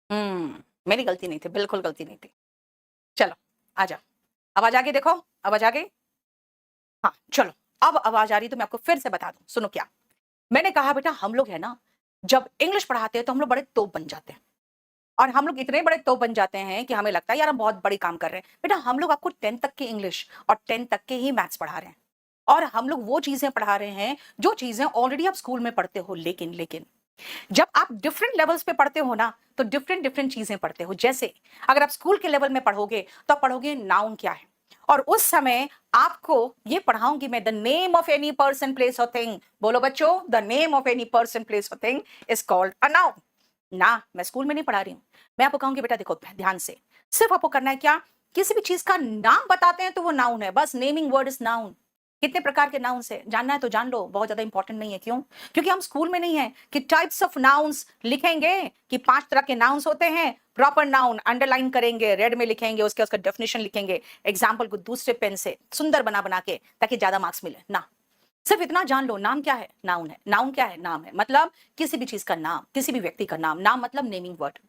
मेरी गलती नहीं थी, बिल्कुल गलती नहीं थी। चलो, आ जाओ। आवाज़ आ गई देखो, आवाज़ आ गई? हाँ, चलो, अब आवाज़ आ रही है तो मैं आपको फिर से बता दूँ, सुनो क्या। मैंने कहा बेटा हम लोग है ना, जब इंग्लिश पढ़ाते हैं तो हम लोग बड़े तोप बन जाते हैं और हम लोग इतने बड़े तोप बन जाते हैं कि हमें लगता है यार हम बहुत बड़ी काम कर रहे हैं। बेटा हम लोग आपको 10th तक की इंग्लिश और 10th तक के ही मैथ्स पढ़ा रहे हैं और हम लोग वो चीज़ें पढ़ा रहे हैं, जो चीज़ें ऑलरेडी आप स्कूल में पढ़ते हो। लेकिन जब आप डिफरेंट लेवल्स पे पढ़ते हो ना, तो डिफरेंट डिफरेंट चीजें पढ़ते हो। जैसे अगर आप स्कूल के लेवल में पढ़ोगे तो आप पढ़ोगे नाउन क्या है, और उस समय आपको ये पढ़ाऊंगी मैं, the name of any person place और थिंग। बोलो बच्चों, the name of any person place और thing is called a noun. ना, मैं स्कूल में नहीं पढ़ा रही हूँ। मैं आपको कहूंगी बेटा देखो ध्यान से, सिर्फ आपको करना है क्या, किसी भी चीज का नाम बताते हैं तो वो नाउन है, बस नेमिंग वर्ड इज नाउन। कितने प्रकार के नाउन्स है जानना है तो जान लो, बहुत ज्यादा इंपॉर्टेंट नहीं है। क्यों? क्योंकि हम स्कूल में नहीं है कि टाइप्स ऑफ नाउन्स लिखेंगे कि 5 तरह के नाउन्स होते हैं, प्रॉपर नाउन अंडरलाइन करेंगे, रेड में लिखेंगे, उसका डेफिनेशन लिखेंगे, एग्जाम्पल को दूसरे पेन से सुंदर बना बना के, ताकि ज्यादा मार्क्स मिले ना। सिर्फ इतना जान लो, नाम क्या है, नाउन है। नाउन क्या है? नाम है, मतलब किसी भी चीज का नाम, किसी भी व्यक्ति का नाम। नाम मतलब नेमिंग वर्ड।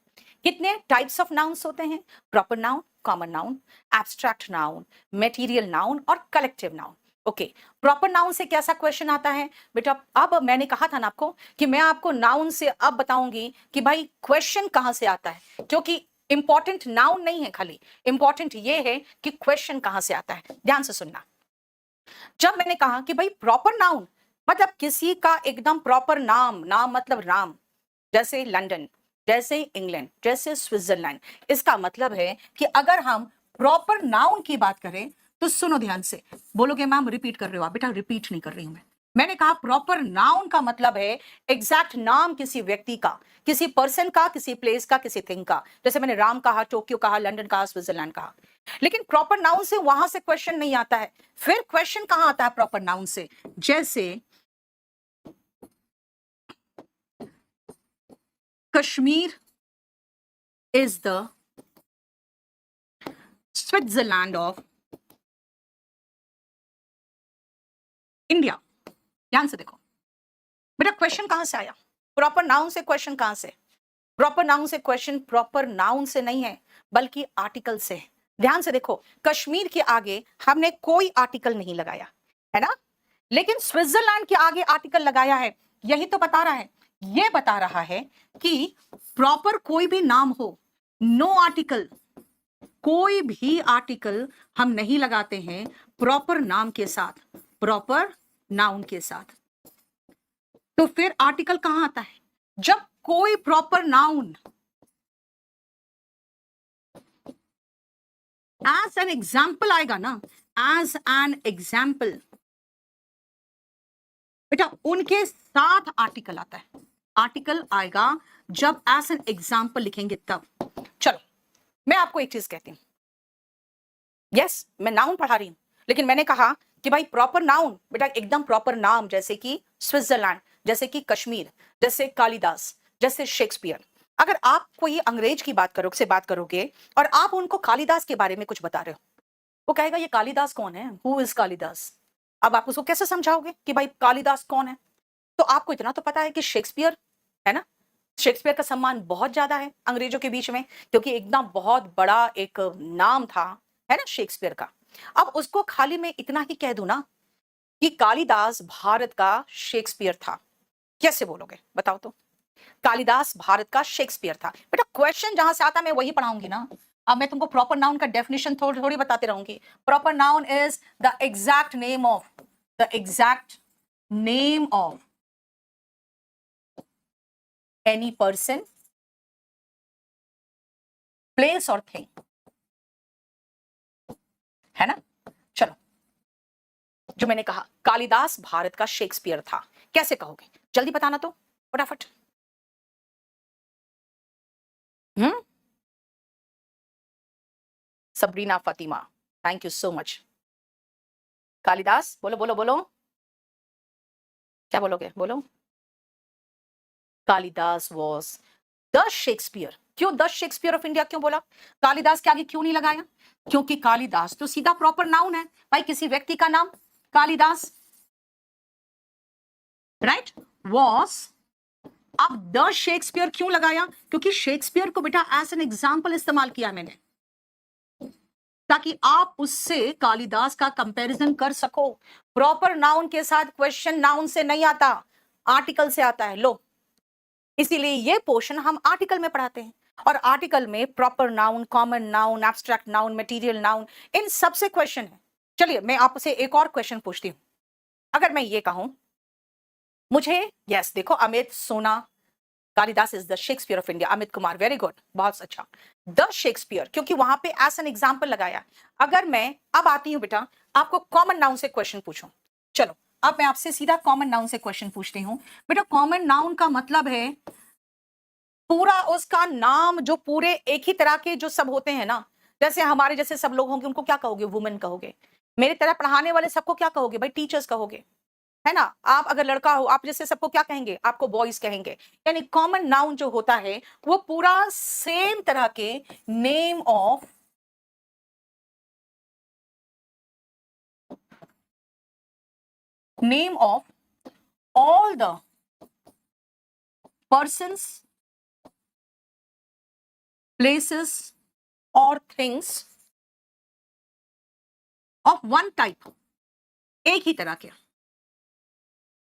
कितने टाइप्स ऑफ नाउन्स होते हैं? Proper noun, common noun, abstract noun, material noun और collective noun. Okay, proper noun से कैसा क्वेश्चन आता है बेटा? अब मैंने कहा था ना आपको कि मैं आपको नाउन से अब बताऊंगी कि भाई क्वेश्चन कहां से आता है, क्योंकि इंपॉर्टेंट नाउन नहीं है खाली, इंपॉर्टेंट ये है कि क्वेश्चन कहां से आता है। ध्यान से सुनना। जब मैंने कहा कि भाई प्रॉपर नाउन मतलब किसी का एकदम प्रॉपर नाम, नाम मतलब राम, जैसे लंदन, जैसे इंग्लैंड, जैसे स्विट्जरलैंड, इसका मतलब है कि अगर हम प्रॉपर नाउन की बात करें तो सुनो ध्यान से। बोलोगे मैम रिपीट कर रहे हो आप, बेटा रिपीट नहीं कर रही हूं मैं। मैंने कहा प्रॉपर नाउन का मतलब है एग्जैक्ट नाम किसी व्यक्ति का, किसी पर्सन का, किसी प्लेस का, किसी थिंग का। जैसे मैंने राम कहा, टोक्यो कहा, लंदन कहा, स्विट्जरलैंड कहा। लेकिन प्रॉपर नाउन से वहां से क्वेश्चन नहीं आता है। फिर क्वेश्चन कहां आता है प्रॉपर नाउन से? जैसे Kashmir is the Switzerland of India. ध्यान से देखो बेटा, क्वेश्चन कहां से आया? प्रॉपर नाउन से क्वेश्चन कहां से? प्रॉपर नाउन से क्वेश्चन प्रॉपर नाउन से नहीं है, बल्कि आर्टिकल से है। ध्यान से देखो, कश्मीर के आगे हमने कोई आर्टिकल नहीं लगाया है ना, लेकिन स्विट्जरलैंड के आगे आर्टिकल लगाया है। यही तो बता रहा है, ये बता रहा है कि प्रॉपर कोई भी नाम हो, नो आर्टिकल, कोई भी आर्टिकल हम नहीं लगाते हैं प्रॉपर नाम के साथ, प्रॉपर नाउन के साथ। तो फिर आर्टिकल कहां आता है? जब कोई proper noun as an example आएगा ना, एज एन एग्जाम्पल, बेटा उनके साथ आर्टिकल आता है। आर्टिकल आएगा जब एज एन एग्जाम्पल लिखेंगे तब। चलो मैं आपको एक चीज कहती हूं, यस मैं नाउन पढ़ा रही हूं, लेकिन मैंने कहा कि भाई प्रॉपर नाउन बेटा एकदम प्रॉपर नाम, जैसे कि स्विट्जरलैंड, जैसे कि कश्मीर, जैसे कालिदास, जैसे शेक्सपियर। अगर आप कोई अंग्रेज की बात करोगे और आप उनको कालिदास के बारे में कुछ बता रहे हो, वो कहेगा ये कालिदास कौन है, हु इज कालिदास। अब आप उसको कैसे समझाओगे कि भाई कालिदास कौन है? तो आपको इतना तो पता है कि शेक्सपियर है ना, शेक्सपियर का सम्मान बहुत ज्यादा है अंग्रेजों के बीच में, क्योंकि एकदम बहुत बड़ा एक नाम था, है ना शेक्सपियर का। अब उसको खाली मैं इतना ही कह दूं ना कि कालिदास भारत का शेक्सपियर था, कैसे बोलोगे बताओ तो? कालिदास भारत का शेक्सपियर था। बेटा क्वेश्चन जहां से आता मैं वही पढ़ाऊंगी ना। अब मैं तुमको प्रॉपर नाउन का डेफिनेशन थोड़ी थोड़ी बताते रहूंगी। Proper noun is the exact name of, the exact name of any person, place और थिंग, है ना। चलो, जो मैंने कहा कालिदास भारत का शेक्सपियर था, कैसे कहोगे जल्दी बताना तो फटाफट। Hmm, Sabrina Fatima, thank you so much. Kalidas बोलो बोलो बोलो, क्या बोलोगे बोलो? Kalidas was the Shakespeare. क्यों द शेक्सपियर ऑफ इंडिया क्यों बोला? कालिदास के आगे क्यों नहीं लगाया? क्योंकि कालिदास तो सीधा प्रॉपर नाउन है भाई, किसी व्यक्ति का नाम कालिदास, राइट, वॉज अब द शेक्सपियर क्यों लगाया? क्योंकि शेक्सपियर को बेटा एज एन एग्जाम्पल इस्तेमाल किया मैंने, ताकि आप उससे कालिदास का कंपैरिजन कर सको। प्रॉपर नाउन के साथ क्वेश्चन नाउन से नहीं आता, आर्टिकल से आता है। लो, इसीलिए ये पोर्शन हम आर्टिकल में पढ़ाते हैं, और आर्टिकल में proper noun, common noun, abstract noun, material noun, इन सबसे क्वेश्चन है। चलिए मैं आपसे एक और क्वेश्चन पूछती हूं। अगर मैं ये कहूं मुझे, यस देखो, अमित सोना, Kalidas is the Shakespeare of India, Amit Kumar, very good, बहुत अच्छा, द शेक्सपियर, क्योंकि वहां पे एज एन एग्जाम्पल लगाया। अगर मैं अब आती हूं बेटा आपको कॉमन नाउन से क्वेश्चन पूछूं, चलो अब मैं आपसे सीधा कॉमन नाउन से क्वेश्चन पूछती हूं। बेटा कॉमन नाउन का मतलब है पूरा उसका नाम, जो पूरे एक ही तरह के जो सब होते हैं ना, जैसे हमारे जैसे सब लोग होंगे, उनको क्या कहोगे? वुमेन कहोगे। मेरी तरह पढ़ाने वाले सबको क्या कहोगे? भाई टीचर्स कहोगे, है ना। आप अगर लड़का हो, आप जैसे सबको क्या कहेंगे? आपको बॉयज कहेंगे। यानी कॉमन नाउन जो होता है वो पूरा सेम तरह के name of all the persons, places or things of one type, एक ही तरह के,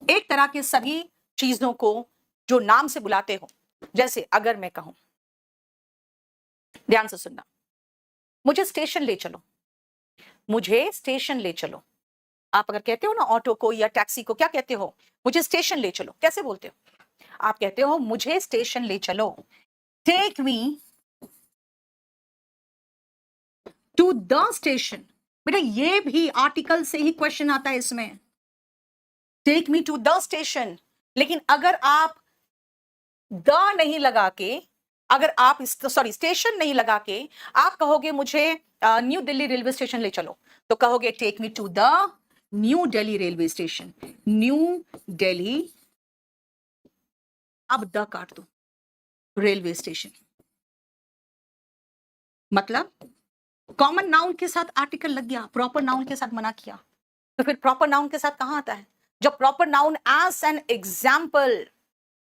एक तरह के सभी चीजों को जो नाम से बुलाते हो। जैसे अगर मैं कहूं, ध्यान से सुनना, मुझे स्टेशन ले चलो, मुझे स्टेशन ले चलो। आप अगर कहते हो ना ऑटो को या टैक्सी को, क्या कहते हो? मुझे स्टेशन ले चलो। कैसे बोलते हो? आप कहते हो मुझे स्टेशन ले चलो, take me to the station. बेटा ये भी आर्टिकल से ही क्वेश्चन आता है इसमें, take me to the station. लेकिन अगर आप द नहीं लगा के, अगर आप सॉरी स्टेशन नहीं लगा के आप कहोगे मुझे न्यू दिल्ली रेलवे स्टेशन ले चलो, तो कहोगे take me to the New Delhi railway station, New Delhi, अब द काट दो, रेलवे स्टेशन। मतलब कॉमन नाउन के साथ आर्टिकल लग गया, प्रॉपर नाउन के साथ मना किया। तो फिर प्रॉपर नाउन के साथ कहां आता है? जब proper noun as an example,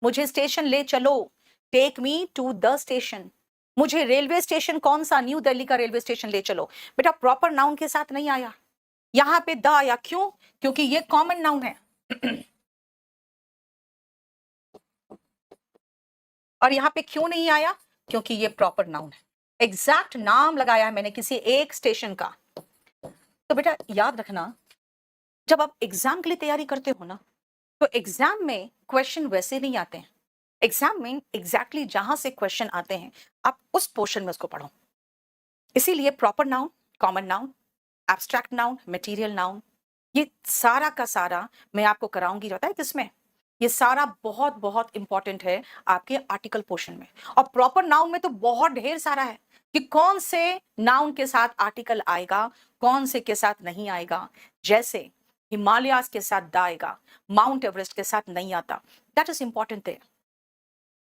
मुझे स्टेशन ले चलो, take me to the station, मुझे रेलवे स्टेशन, कौन सा? न्यू दिल्ली का रेलवे स्टेशन ले चलो। बेटा प्रॉपर नाउन के साथ नहीं आया, यहां पे द आया। क्यों? क्योंकि ये कॉमन नाउन है। और यहां पे क्यों नहीं आया? क्योंकि ये प्रॉपर नाउन है, एग्जैक्ट नाम लगाया है मैंने किसी एक स्टेशन का। तो बेटा याद रखना, जब आप एग्जाम के लिए तैयारी करते हो ना, तो एग्जाम में क्वेश्चन वैसे नहीं आते हैं। एग्जाम में एग्जैक्टली जहां से क्वेश्चन आते हैं, आप उस पोर्शन में उसको पढ़ो। इसीलिए proper noun, common noun, abstract noun, material noun, ये सारा का सारा मैं आपको कराऊंगी। रहता है किसमें? ये सारा बहुत बहुत इंपॉर्टेंट है आपके आर्टिकल पोर्शन में। और प्रॉपर नाउन में तो बहुत ढेर सारा है कि कौन से नाउन के साथ आर्टिकल आएगा, कौन से के साथ नहीं आएगा। जैसे हिमालयास के साथ द आएगा, माउंट एवरेस्ट के साथ नहीं आता। दैट इज इंपॉर्टेंट है।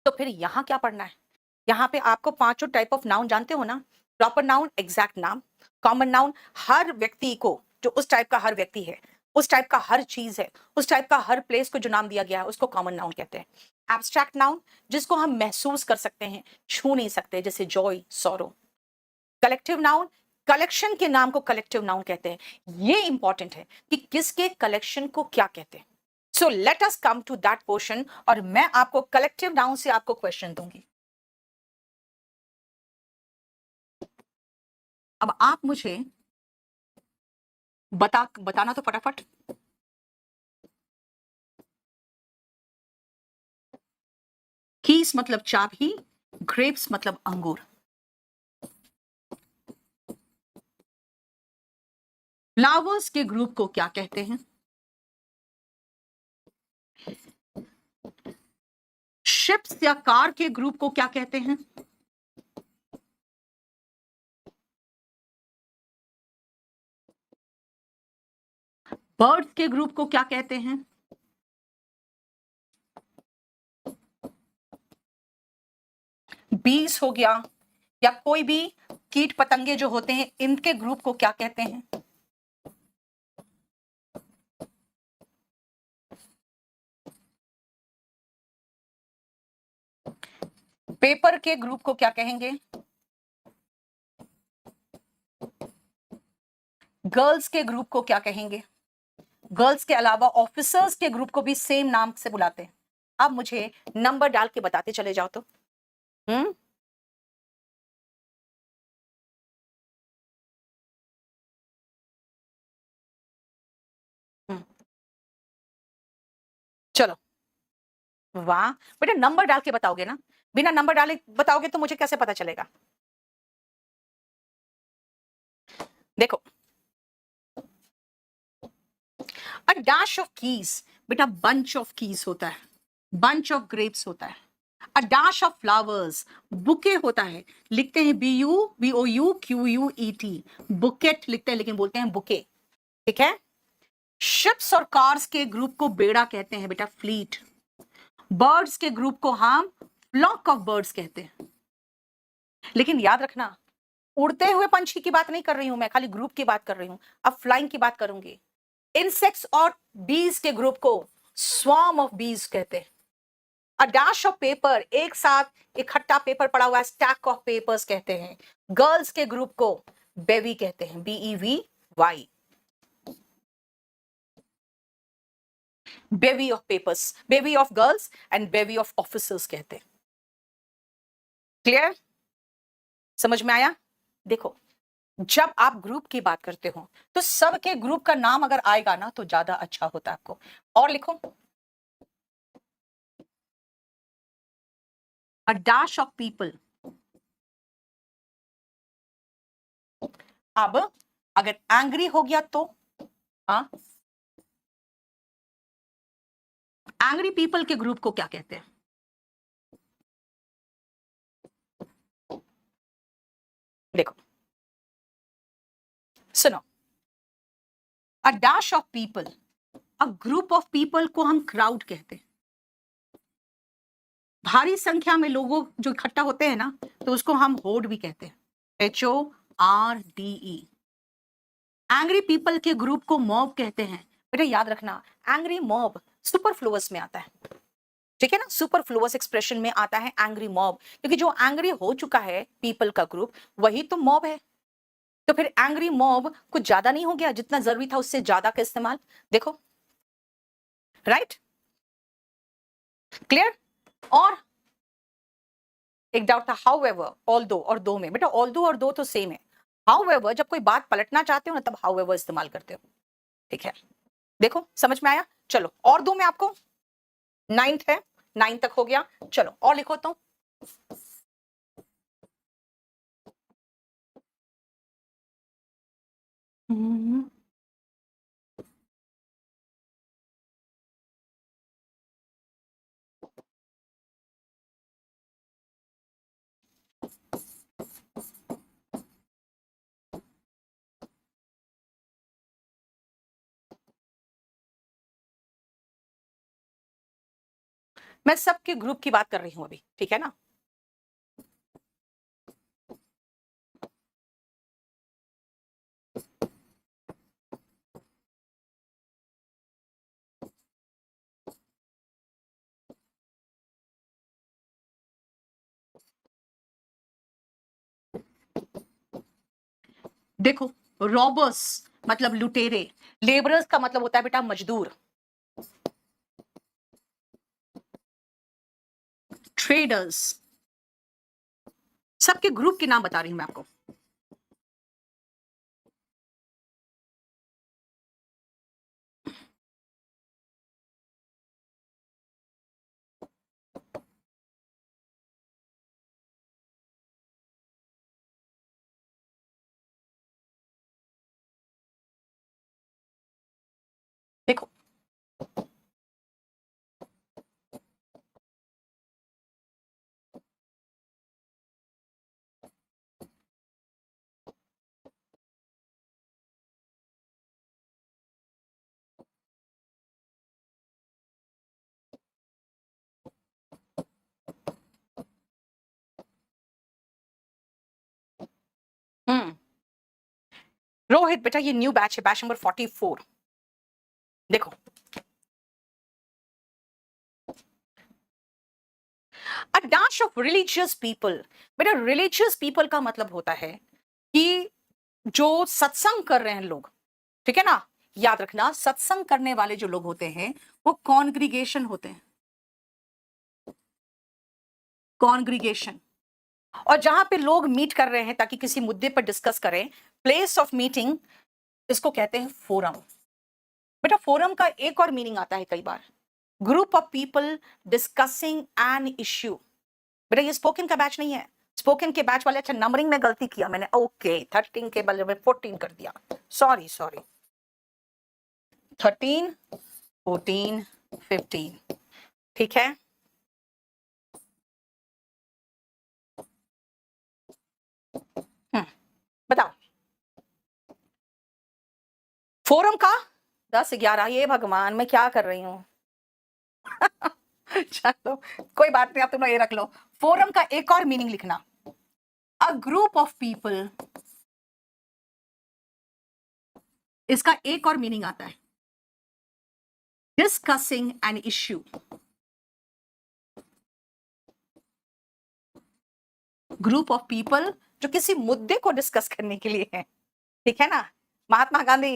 तो फिर यहां क्या पढ़ना है? यहाँ पे आपको पांचों टाइप ऑफ नाउन जानते हो ना? प्रॉपर नाउन एग्जैक्ट नाम, कॉमन नाउन हर व्यक्ति को, जो उस टाइप का हर व्यक्ति है, उस टाइप का हर चीज है, उस टाइप का हर प्लेस को जो नाम दिया गया है उसको कॉमन नाउन कहते हैं। एब्स्ट्रैक्ट नाउन जिसको हम महसूस कर सकते हैं, छू नहीं सकते, जैसे Joy, sorrow. Collective noun, collection के नाम को कलेक्टिव नाउन कहते हैं। ये इंपॉर्टेंट है कि किसके कलेक्शन को क्या कहते हैं। So let us come to that portion, और मैं आपको कलेक्टिव नाउन से आपको क्वेश्चन दूंगी। अब आप मुझे बताना तो फटाफट। कीस मतलब चाबी, ग्रेप्स मतलब अंगूर। फ्लावर्स के ग्रुप को क्या कहते हैं? शिप्स या कार के ग्रुप को क्या कहते हैं? बर्ड्स के ग्रुप को क्या कहते हैं? बीस हो गया, या कोई भी कीट पतंगे जो होते हैं, इनके ग्रुप को क्या कहते हैं? पेपर के ग्रुप को क्या कहेंगे? गर्ल्स के ग्रुप को क्या कहेंगे? गर्ल्स के अलावा ऑफिसर्स के ग्रुप को भी सेम नाम से बुलाते हैं। अब मुझे नंबर डाल के बताते चले जाओ तो। हम्म हम्म, चलो। वाह बेटा, नंबर डाल के बताओगे ना? बिना नंबर डाले बताओगे तो मुझे कैसे पता चलेगा? देखो, अ डैश ऑफ कीज बेटा बंच ऑफ कीज होता है, बंच ऑफ ग्रेप्स होता है। अ डैश ऑफ फ्लावर्स बुके होता है, लिखते हैं BUKUET, बुकेट लिखते हैं लेकिन बोलते हैं बुके। ठीक है। शिप्स और कार्स के ग्रुप को बेड़ा कहते हैं बेटा, फ्लीट। बर्ड्स के ग्रुप को हम फ्लॉक ऑफ बर्ड्स कहते हैं। लेकिन याद रखना, उड़ते हुए पंछी की बात नहीं कर रही हूं मैं, खाली ग्रुप की बात कर रही हूं। अब फ्लाइंग की बात करूंगी। इंसेक्ट्स और बीज के ग्रुप को स्वार्म ऑफ बीज कहते हैं। अ डैश ऑफ पेपर, एक साथ इकट्ठा पेपर पड़ा हुआ है, स्टैक ऑफ पेपर्स कहते हैं। गर्ल्स के ग्रुप को बेवी कहते हैं, BEVY, bevy of papers, bevy of girls and bevy of officers कहते हैं। क्लियर? समझ में आया? देखो, जब आप ग्रुप की बात करते हो तो सबके ग्रुप का नाम अगर आएगा ना तो ज्यादा अच्छा होता है आपको। और लिखो, अ डैश ऑफ पीपल। अब अगर एंग्री हो गया तो, हाँ, एंग्री पीपल के ग्रुप को क्या कहते हैं? देखो, सुनो, अ dash of people, a group of people को हम क्राउड कहते हैं। भारी संख्या में लोगों जो इकट्ठा होते हैं ना, तो उसको हम होर्ड भी कहते हैं, HORDE। एंग्री पीपल के ग्रुप को मॉब कहते हैं। बेटा याद रखना, एंग्री मॉब सुपरफ्लुअस में आता है। ठीक है ना, सुपरफ्लुअस एक्सप्रेशन में आता है एंग्री मॉब, क्योंकि जो एंग्री हो चुका है पीपल का ग्रुप, वही तो मॉब है। तो फिर एंग्री मॉब कुछ ज्यादा नहीं हो गया, जितना जरूरी था उससे ज्यादा का इस्तेमाल। देखो, राइट? क्लियर? और एक डाउट था, हाउ एवर, ऑल दो और दो में। बेटा ऑल दो और दो तो सेम है। हाउ एवर जब कोई बात पलटना चाहते हो ना, तब हाउ एवर इस्तेमाल करते हो। ठीक है, देखो समझ में आया? चलो, और दो में आपको 9th है, 9 तक हो गया। चलो और लिखो तो। मैं सबके ग्रुप की बात कर रही हूं अभी, ठीक है ना? देखो, रॉबर्स मतलब लुटेरे, लेबरर्स का मतलब होता है बेटा मजदूर, ट्रेडर्स, सबके ग्रुप के नाम बता रही हूं मैं आपको। देखो, हम्म रोहित बेटा, ये न्यू बैच है, बैच नंबर 44। देखो, अ डैश ऑफ रिलीजियस पीपल। बेटा रिलीजियस पीपल का मतलब होता है कि जो सत्संग कर रहे हैं लोग, ठीक है ना, याद रखना सत्संग करने वाले जो लोग होते हैं वो कॉन्ग्रीगेशन होते हैं, कॉन्ग्रीगेशन। और जहां पे लोग मीट कर रहे हैं ताकि किसी मुद्दे पर डिस्कस करें, प्लेस ऑफ मीटिंग, इसको कहते हैं फोरम। बेटा फोरम का एक और मीनिंग आता है कई बार, group of people discussing an issue. बेटा ये स्पोकन का बैच नहीं है, स्पोकन के बैच वाले, अच्छा नंबरिंग में गलती किया मैंने, ओके 13 के बदले में 14 कर दिया, सॉरी सॉरी, 13 14 15, ठीक है। बताओ फोरम का 10 11, ये भगवान मैं क्या कर रही हूं। चलो कोई बात नहीं, आप तुम लोग ये रख लो, फोरम का एक और मीनिंग लिखना, अ ग्रुप ऑफ पीपल, इसका एक और मीनिंग आता है discussing an issue. Group of people जो किसी मुद्दे को डिस्कस करने के लिए है, ठीक है ना। महात्मा गांधी,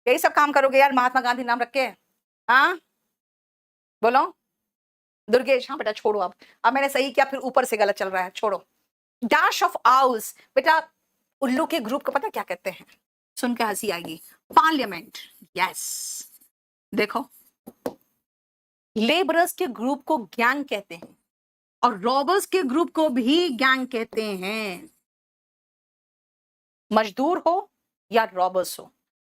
यही सब काम करोगे यार महात्मा गांधी नाम रख के, हाँ बोलो। दुर्गेश, हाँ बेटा छोड़ो, अब मैंने सही किया फिर ऊपर से गलत चल रहा है, छोड़ो। डैश ऑफ आउल्स, बेटा उल्लू के ग्रुप को पता क्या कहते हैं, सुन के हंसी आएगी, पार्लियामेंट। यस, देखो लेबरर्स के ग्रुप को गैंग कहते हैं और रॉबर्स के ग्रुप को भी गैंग कहते हैं। मजदूर हो या रॉबर्स हो,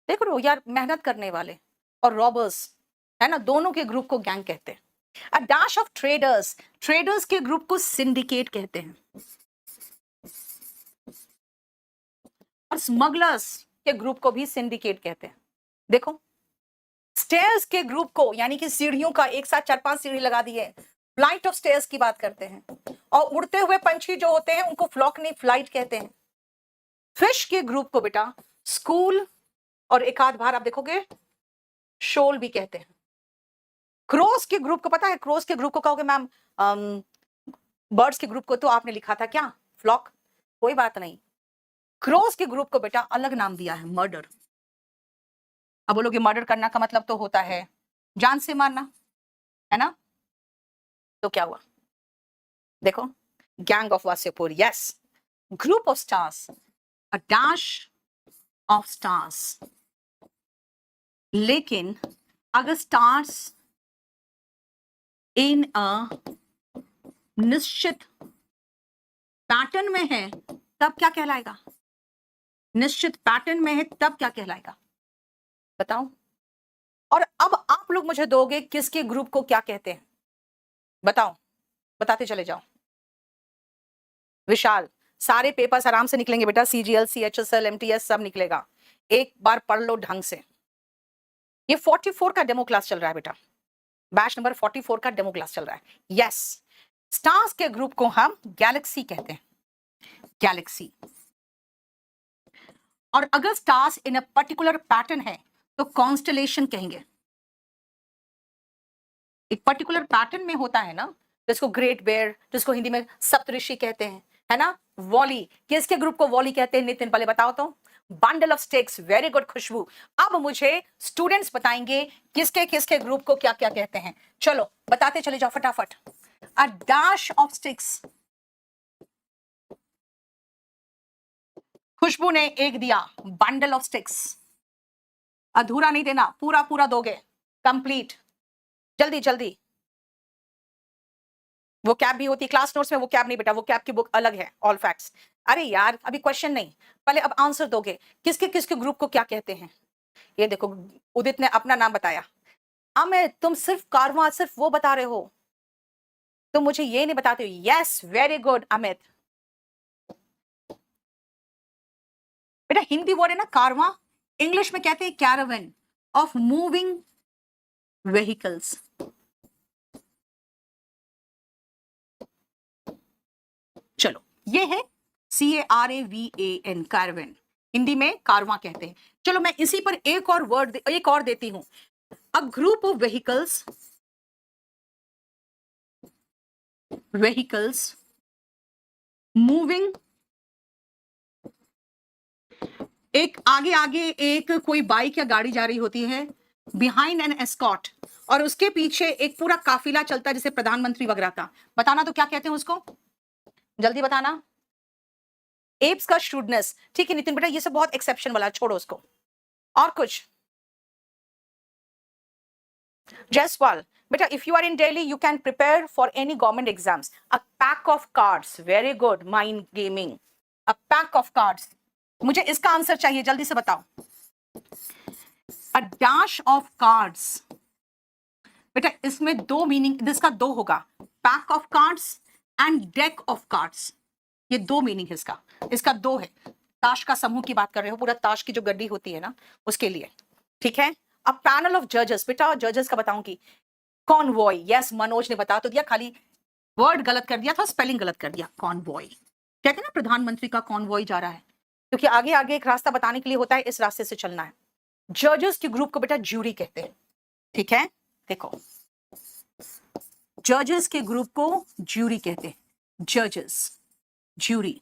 देख रहे हो यार, मेहनत करने वाले और रॉबर्स है ना, दोनों के ग्रुप को गैंग कहते हैं। अ डैश ऑफ ट्रेडर्स, ट्रेडर्स के ग्रुप को सिंडिकेट कहते हैं। और स्मगलर्स के ग्रुप को भी सिंडिकेट कहते हैं। देखो स्टेयर्स के ग्रुप को, यानी कि सीढ़ियों का एक साथ 4-5 सीढ़ी लगा दी है, फ्लाइट ऑफ स्टेयर्स की बात करते हैं। और उड़ते हुए पंछी जो होते हैं उनको फ्लॉक नहीं फ्लाइट कहते हैं। फिश के ग्रुप को बेटा स्कूल और एक आध बार आप देखोगे शोल भी कहते हैं। क्रोस के ग्रुप को पता है, क्रोस के ग्रुप को कहोगे मैम बर्ड्स के ग्रुप को तो आपने लिखा था क्या फ्लॉक, कोई बात नहीं, क्रोस के ग्रुप को बेटा अलग नाम दिया है मर्डर। अब बोलोगे मर्डर करना का मतलब तो होता है जान से मारना, है ना, तो क्या हुआ, देखो gang of Wasseypur, yes, group of stars, a dash of stars. लेकिन अगर स्टार्स इन अ निश्चित पैटर्न में है तब क्या कहलाएगा, निश्चित पैटर्न में है तब क्या कहलाएगा, बताओ। और अब आप लोग मुझे दोगे किसके ग्रुप को क्या कहते हैं, बताओ, बताते चले जाओ। विशाल, सारे पेपर्स आराम से निकलेंगे बेटा, सीजीएल सीएचएसएल एमटीएस सब निकलेगा, एक बार पढ़ लो ढंग से। ये 44 का डेमो क्लास चल रहा है बेटा, बैच नंबर 44 का डेमो क्लास चल रहा है। यस, स्टार्स के ग्रुप को हम गैलेक्सी कहते हैं, गैलेक्सी। और अगर stars in a particular pattern है तो कॉन्स्टलेशन कहेंगे। एक पर्टिकुलर पैटर्न में होता है ना, जिसको ग्रेट बेयर, जिसको हिंदी में सप्तऋषि कहते हैं, है ना। वॉली, किसके ग्रुप को वॉली कहते हैं नितिन, पहले बताओ तो। Bundle of sticks, very good Khushboo. अब मुझे स्टूडेंट्स बताएंगे किसके किसके ग्रुप को क्या क्या कहते हैं, चलो बताते चले जाओ फटाफट। अ डैश ऑफ स्टिक्स, खुशबू ने एक दिया, बंडल ऑफ स्टिक्स, अधूरा नहीं देना, पूरा पूरा दोगे, कंप्लीट, जल्दी जल्दी। वो कैब भी होती है क्लास नोट्स में, वो कैब नहीं बेटा, वो कैब की बुक अलग है, ऑल फैक्ट्स। अरे यार अभी क्वेश्चन नहीं, पहले अब आंसर दोगे, किसके किसके ग्रुप को क्या कहते हैं। ये देखो उदित ने अपना नाम बताया, अमित तुम सिर्फ कारवां सिर्फ वो बता रहे हो, तुम मुझे ये नहीं बताते हो। यस वेरी गुड अमित, बेटा हिंदी वर्ड है ना कारवां, इंग्लिश में कहते हैं कैरावन ऑफ मूविंग व्हीकल्स। चलो ये है CARAVAN, कारवन, हिंदी में कारवां कहते हैं। चलो मैं इसी पर एक और वर्ड एक और देती हूं, अ group of vehicles vehicles moving, एक आगे आगे एक कोई बाइक या गाड़ी जा रही होती है, बिहाइंड एन एस्कॉट, और उसके पीछे एक पूरा काफिला चलता है जैसे प्रधानमंत्री वगैरह का। बताना तो क्या कहते हैं उसको, जल्दी बताना। एप्स का श्रूडनेस। ठीक है नितिन बेटा, ये सब बहुत एक्सेप्शन वाला, छोड़ो उसको। और कुछ जयसवाल बेटा, if you are in Delhi you can prepare for any government exams. A pack of cards, very good. Mind gaming, a pack of cards. मुझे इसका आंसर चाहिए, जल्दी से बताओ। A dash of cards बेटा, इसमें दो मीनिंग, इसका दो होगा, pack of cards and deck of cards, ये दो मीनिंग है इसका, इसका दो है। ताश का समूह की बात कर रहे हो, पूरा ताश की जो गड्डी होती है ना उसके लिए, ठीक है। अब पैनल ऑफ जजेस बेटा, जजेस का बताऊंगी। कॉन्वॉय, यस मनोज ने बता तो दिया, खाली वर्ड गलत कर दिया था, स्पेलिंग गलत कर दिया। कॉन्वॉय कहते हैं ना, प्रधानमंत्री का कॉन्वॉय जा रहा है, क्योंकि आगे आगे एक रास्ता बताने के लिए होता है, इस रास्ते से चलना है। जजेस के ग्रुप को बेटा ज्यूरी कहते हैं, ठीक है। देखो, जजेस के ग्रुप को ज्यूरी कहते हैं, जजेस, ज्यूरी।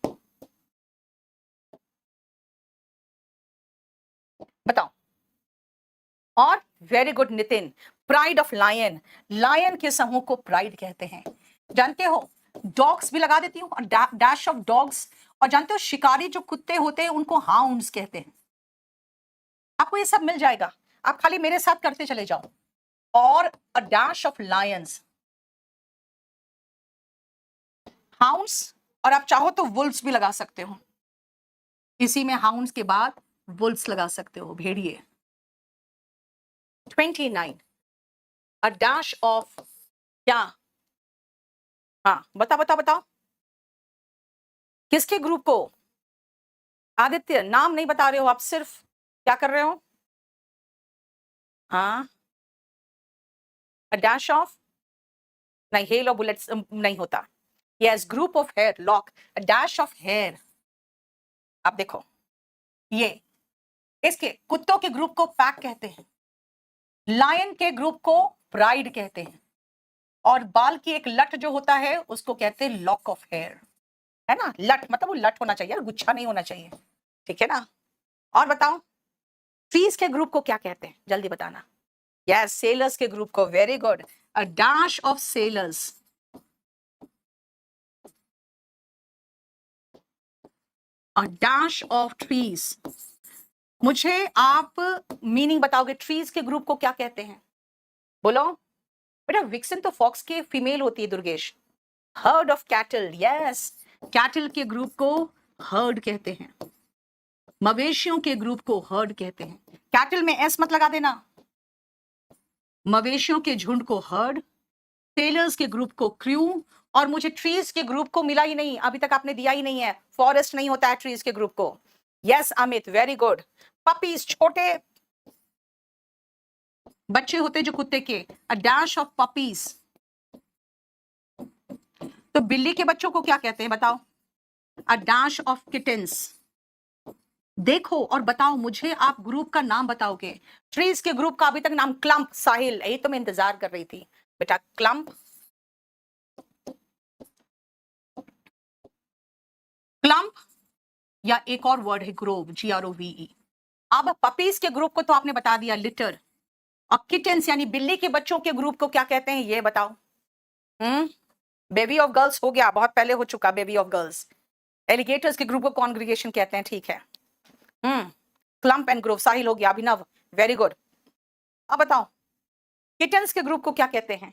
बताओ। और very good Nitin, pride of lion, lion के समूह को प्राइड कहते हैं। जानते हो, डॉग्स भी लगा देती हूँ, और डैश ऑफ डॉग्स। और जानते हो, शिकारी जो कुत्ते होते हैं उनको हाउंड्स कहते हैं। आपको ये सब मिल जाएगा, आप खाली मेरे साथ करते चले जाओ। और a dash of Lions, hounds, और आप चाहो तो वुल्फ्स भी लगा सकते हो, इसी में हाउंड्स के बाद वुल्फ्स लगा सकते हो, भेड़िए। 29, अ डैश ऑफ क्या, हाँ बताओ बताओ बताओ, किसके ग्रुप को? आदित्य, नाम नहीं बता रहे हो आप, सिर्फ क्या कर रहे हो? हाँ, अ डैश ऑफ, नहीं हेल और बुलेट्स नहीं होता। Yes, group of hair, lock, a dash of hair. आप देखो, ये इसके कुत्तों के ग्रुप को पैक कहते हैं, लायन के ग्रुप को प्राइड कहते हैं, और बाल की एक लट जो होता है उसको कहते हैं लॉक ऑफ हेयर, है ना। लट मतलब वो लट होना चाहिए, गुच्छा नहीं होना चाहिए, ठीक है ना। और बताओ, ट्रीज के ग्रुप को क्या कहते हैं, जल्दी बताना। यस, सेलर्स के ग्रुप को, very good, a dash of sellers, a dash of trees. मुझे आप मीनिंग बताओगे, ट्रीज के ग्रुप को क्या कहते हैं, बोलो बेटा। विक्सन तो फॉक्स की फीमेल होती है Durgesh. Heard of cattle, yes, cattle के ग्रुप को हर्ड कहते हैं, मवेशियों के ग्रुप को हर्ड कहते हैं। कैटल में एस मत लगा देना। मवेशियों के झुंड को हर्ड, सेलर्स के ग्रुप को क्रू, और मुझे ट्रीज के ग्रुप को मिला ही नहीं, अभी तक आपने दिया ही नहीं है। फॉरेस्ट नहीं होता है ट्रीज के ग्रुप को। Yes Amit, very good. Puppies, छोटे बच्चे होते जो कुत्ते के, अ डैश ऑफ पपीज। तो बिल्ली के बच्चों को क्या कहते हैं बताओ, अ डैश ऑफ किटन्स। देखो और बताओ मुझे, आप ग्रुप का नाम बताओगे। ट्रीज के ग्रुप का अभी तक नाम क्लम्प, साहिल, यही तो मैं इंतजार कर रही थी बेटा, क्लम्प, क्लम्प, या एक और वर्ड है ग्रोव, GROVE। अब पपीज के ग्रुप को तो आपने बता दिया, लिटर। अब किटन्स यानी बिल्ली के बच्चों के ग्रुप को क्या कहते हैं, ये बताओ। बेबी ऑफ गर्ल्स हो गया, बहुत पहले हो चुका बेबी ऑफ गर्ल्स। एलिगेटर्स के ग्रुप को कॉन्ग्रीगेशन कहते हैं, ठीक है। क्लम्प एंड ग्रोव, साहिल हो गया, अभिनव, वेरी गुड। अब बताओ, किटन्स के ग्रुप को क्या कहते हैं,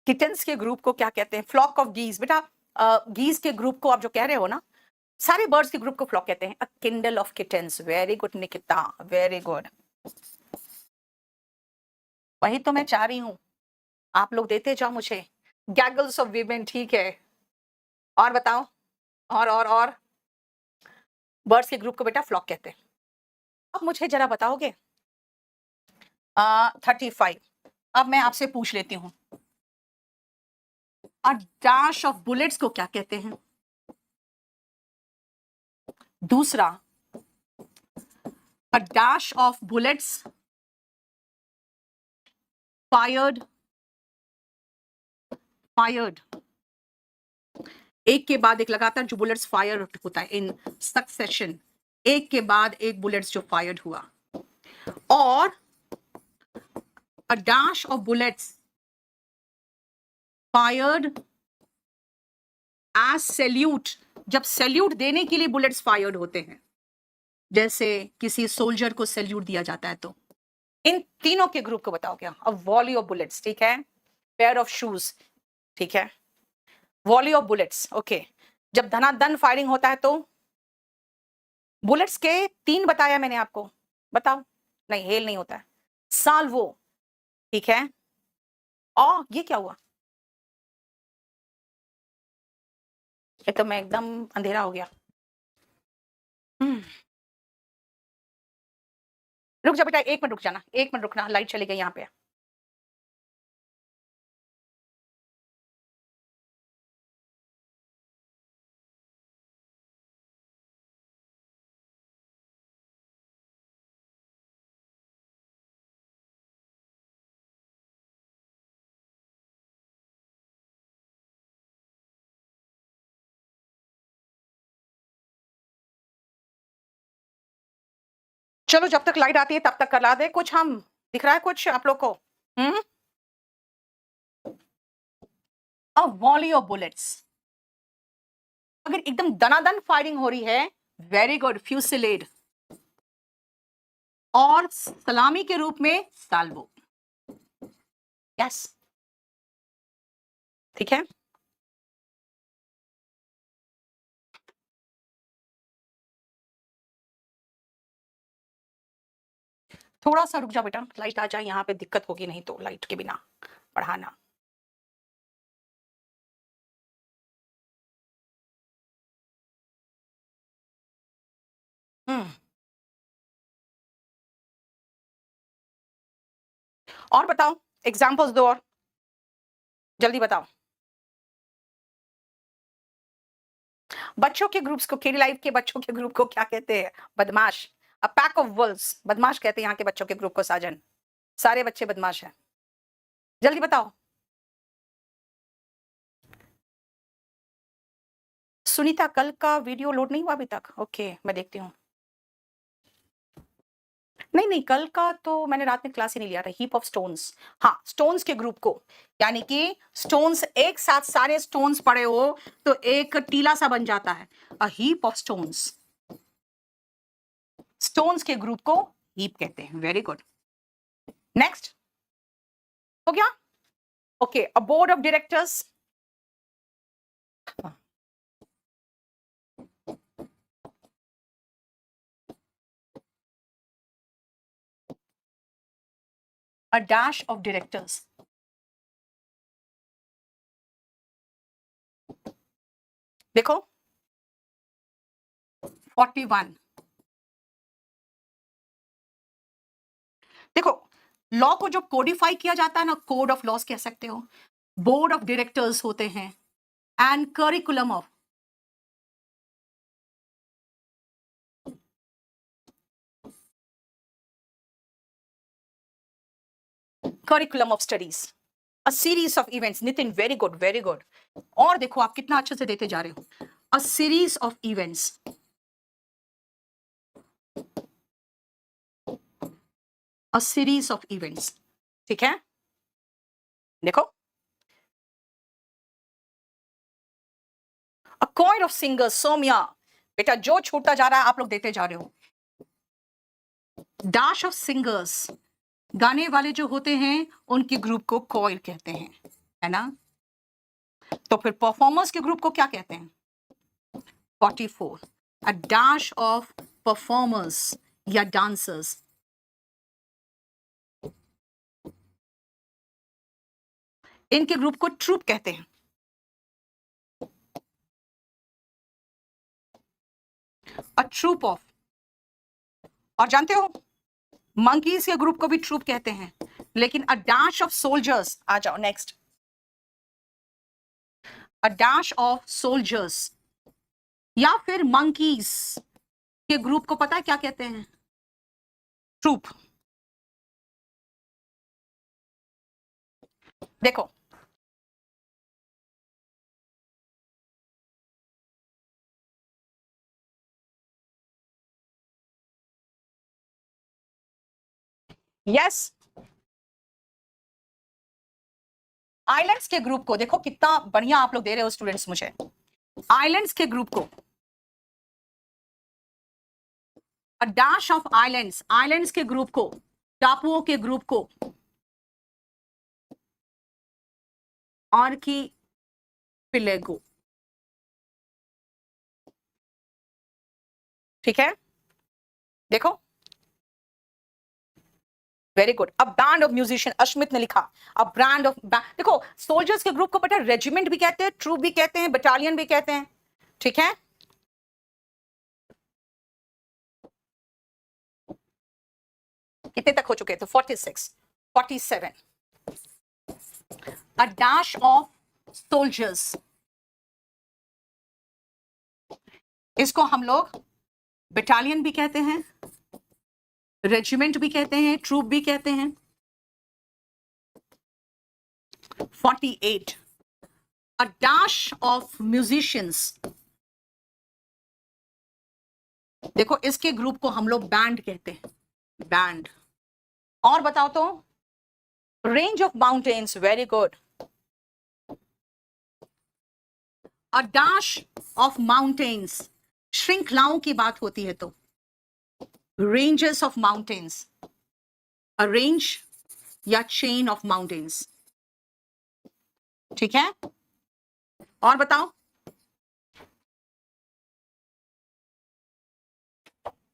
किटन्स के ग्रुप को क्या कहते हैं? फ्लॉक ऑफ गीज बेटा, गीज के ग्रुप को आप जो कह रहे हो ना, सारे बर्ड्स के ग्रुप को फ्लॉक कहते हैं। A Kindle of kittens, very good Nikita, very good. वही तो मैं चाह रही हूं, आप लोग देते जाओ मुझे। गैगल्स ऑफ वीमेन, ठीक है। और बताओ, और बर्ड्स के ग्रुप को बेटा फ्लॉक कहते हैं। अब मुझे जरा बताओगे 35। अब मैं आपसे पूछ लेती हूँ, अ डैश ऑफ बुलेट्स को क्या कहते हैं? दूसरा, अ dash of bullets fired fired, एक के बाद एक लगातार जो बुलेट्स फायर होता है इन सक्सेशन, एक के बाद एक बुलेट्स जो फायर्ड हुआ, और a dash of bullets fired as salute, जब सैल्यूट देने के लिए बुलेट्स फायर्ड होते हैं, जैसे किसी सोल्जर को सैल्यूट दिया जाता है, तो इन तीनों के ग्रुप को बताओ क्या? अ वॉली ऑफ बुलेट्स, ठीक है, पेयर ऑफ शूज, ठीक है, वॉली ऑफ बुलेट्स, ओके। जब धनाधन फायरिंग होता है तो बुलेट्स के 3 बताया मैंने आपको, बताओ। नहीं, हेल नहीं होता है, साल्वो, ठीक है। और ये क्या हुआ? ये तो मैं एकदम अंधेरा हो गया। रुक जा बेटा, 1 मिनट रुक जाना, 1 मिनट रुकना, लाइट चली गई यहाँ पे। चलो, जब तक लाइट आती है तब तक करा दे कुछ। हम दिख रहा है कुछ आप लोग को? अ वॉली ऑफ बुलेट्स, अगर एकदम दनादन फायरिंग हो रही है, वेरी गुड, फ्यूसिलेड, और सलामी के रूप में साल्वो, यस, ठीक है। थोड़ा सा रुक जा बेटा, लाइट आ जाए, यहाँ पे दिक्कत होगी नहीं तो लाइट के बिना पढ़ाना। और बताओ, एग्जाम्पल्स दो और, जल्दी बताओ। बच्चों के ग्रुप्स को, केडी लाइफ के बच्चों के ग्रुप को क्या कहते हैं? बदमाश, अ पैक ऑफ वुल्व्स, बदमाश कहते हैं यहाँ के बच्चों के ग्रुप को। साजन, सारे बच्चे बदमाश हैं, जल्दी बताओ। सुनीता, कल का वीडियो लोड नहीं हुआ अभी तक? ओके, मैं देखती हूँ। नहीं नहीं, कल का तो मैंने रात में क्लास ही नहीं लिया था। हीप ऑफ स्टोन्स, हाँ, स्टोन्स के ग्रुप को, यानी कि स्टोन्स एक साथ सारे स्टोन्स पड़े हो तो एक टीला सा बन जाता है, a heap of stones. Stones के ग्रुप को हीप कहते हैं। वेरी गुड, नेक्स्ट हो गया। Okay, a board of directors, a dash of directors, देखो 41, देखो लॉ को जो कोडिफाई किया जाता है ना, कोड ऑफ लॉस कह सकते हो, बोर्ड ऑफ डायरेक्टर्स होते हैं, and curriculum of, curriculum of studies, a series of events. Nitin, very good very good. और देखो आप कितना अच्छे से देते जा रहे हो, a series of events, a series of events, ठीक है। देखो, अ कॉयर ऑफ सिंगर्स, सौम्या बेटा जो छूटता जा रहा है आप लोग देते जा रहे हो। डैश ऑफ सिंगर्स, गाने वाले जो होते हैं उनके ग्रुप को कॉयर कहते हैं, है ना। तो फिर परफॉर्मर्स के ग्रुप को क्या कहते हैं? 44, अ डैश ऑफ परफॉर्मर्स या डांसर्स, इनके ग्रुप को ट्रूप कहते हैं। अ ट्रूप ऑफ, और जानते हो मंकीज के ग्रुप को भी ट्रूप कहते हैं, लेकिन अ डैश ऑफ सोल्जर्स, आ जाओ next, a dash of soldiers या फिर मंकीज के ग्रुप को पता है क्या कहते हैं? ट्रूप। देखो यस, आइलैंड्स के ग्रुप को देखो कितना बढ़िया आप लोग दे रहे हो स्टूडेंट्स मुझे। आइलैंड्स के ग्रुप को, अ डैश ऑफ आइलैंड्स, आइलैंड्स के ग्रुप को, टापुओं के ग्रुप को आर्कीपिलेगो। ठीक है, देखो very good. A band of musician, Ashmit ने लिखा अ ब्रांड ऑफ, देखो सोल्जर्स के ग्रुप को बेटा रेजिमेंट भी कहते हैं, ट्रूप भी कहते हैं, बटालियन भी कहते हैं। ठीक है, कितने तक हो चुके? तो 46, 47। अ डैश ऑफ सोल्जर्स, इसको हम लोग बटालियन भी कहते हैं, रेजिमेंट भी कहते हैं, ट्रूप भी कहते हैं। 48, अ डैश ऑफ म्यूजिशियंस, देखो इसके ग्रुप को हम लोग बैंड कहते हैं, बैंड। और बताओ तो, range of mountains, very good. A dash of mountains, श्रृंखलाओं की बात होती है तो ranges of mountains, a range या चेन ऑफ माउंटेन्स। ठीक है, और बताओ,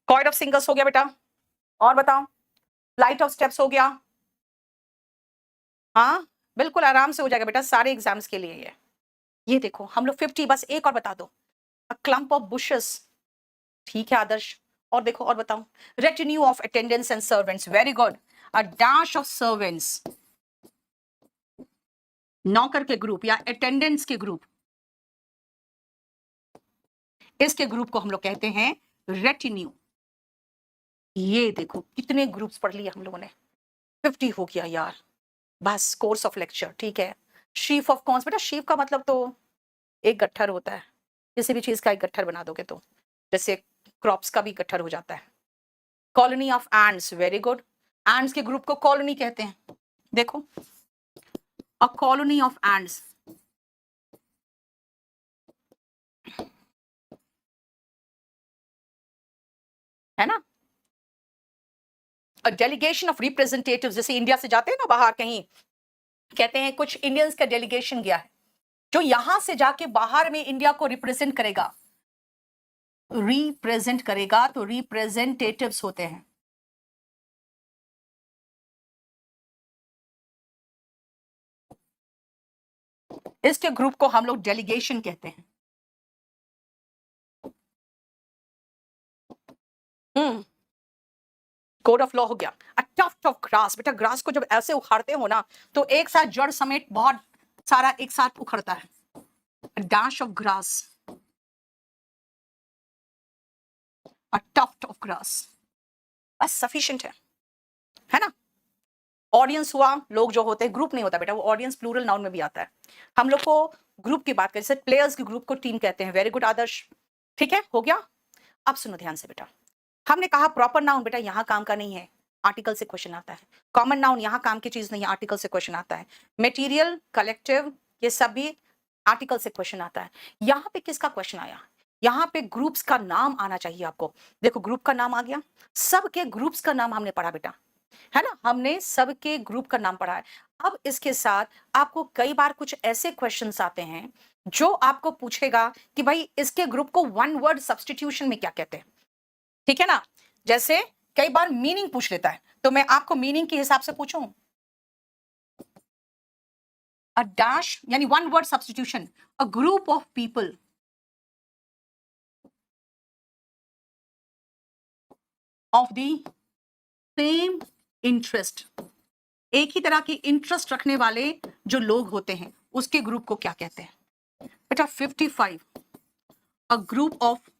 कॉर्ड ऑफ सिंगल्स हो गया बेटा, और बताओ, फ्लाइट ऑफ स्टेप्स हो गया। हाँ बिल्कुल आराम से हो जाएगा बेटा, सारे एग्जाम्स के लिए ये देखो हम लोग 50, बस एक और बता दो, अ क्लम्प ऑफ बुशेस। ठीक है आदर्श, और देखो और बताओ, retinue of attendants and servants, very good. A dash of servants, नौकर के ग्रुप या अटेंडेंट्स के ग्रुप, इसके ग्रुप को हम लोग कहते हैं रेटिन्यू। ये देखो कितने ग्रुप्स पढ़ लिए हम लोगों ने, 50 हो गया यार, बस कोर्स ऑफ लेक्चर। ठीक है, शीफ ऑफ कॉन्स, बेटा शीफ का मतलब तो एक गट्ठर होता है, किसी भी चीज का एक गट्ठर बना दोगे तो, जैसे क्रॉप्स का भी गट्ठर हो जाता है। Colony of ends, very good, ends के ग्रुप को कॉलोनी कहते हैं। देखो अ कॉलोनी ऑफ एंड्स, है ना। अ डेलीगेशन ऑफ रिप्रेजेंटेटिव्स, जैसे इंडिया से जाते हैं ना बाहर कहीं, कहते हैं कुछ इंडियंस का डेलीगेशन गया है, जो यहां से जाके बाहर में इंडिया को रिप्रेजेंट करेगा, तो रिप्रेजेंटेटिव्स होते हैं। इसके ग्रुप को हम लोग डेलीगेशन कहते हैं। कोड ऑफ लॉ हो गया। अ टफ्ट ऑफ ग्रास, बेटा ग्रास को जब ऐसे उखाड़ते हो ना तो एक साथ जड़ समेत बहुत सारा एक साथ उखड़ता है। Dash of grass, a tuft of grass, बस सफिशिएंट है ना। ऑडियंस हुआ, लोग जो होते हैं, ग्रुप नहीं होता बेटा, वो ऑडियंस प्लूरल नाउन में भी आता है। हम लोग को ग्रुप की बात करें, जैसे प्लेयर्स के ग्रुप को टीम कहते हैं, वेरी गुड आदर्श। ठीक है, हो गया। अब सुनो ध्यान से बेटा, हमने कहा प्रॉपर नाउन बेटा यहाँ काम का नहीं है, आर्टिकल से क्वेश्चन आता है। कॉमन नाउन यहाँ काम की चीज नहीं है, आर्टिकल से क्वेश्चन आता है। मटेरियल, कलेक्टिव, ये सब भी आर्टिकल से क्वेश्चन आता है। यहाँ पे किसका क्वेश्चन आया? यहाँ पे ग्रुप्स का नाम आना चाहिए आपको। देखो ग्रुप का नाम आ गया, सबके ग्रुप्स का नाम हमने पढ़ा बेटा, है ना, हमने सबके ग्रुप का नाम पढ़ा है। अब इसके साथ आपको कई बार कुछ ऐसे क्वेश्चंस आते हैं जो आपको पूछेगा कि भाई इसके ग्रुप को वन वर्ड सब्स्टिट्यूशन में क्या कहते हैं। ठीक है ना, जैसे कई बार मीनिंग पूछ लेता है, तो मैं आपको मीनिंग के हिसाब से पूछूं। अ डैश यानी one word substitution, a group of people of the same interest, एक ही तरह की इंटरेस्ट रखने वाले जो लोग होते हैं उसके ग्रुप को क्या कहते हैं बेटा। 55, a group of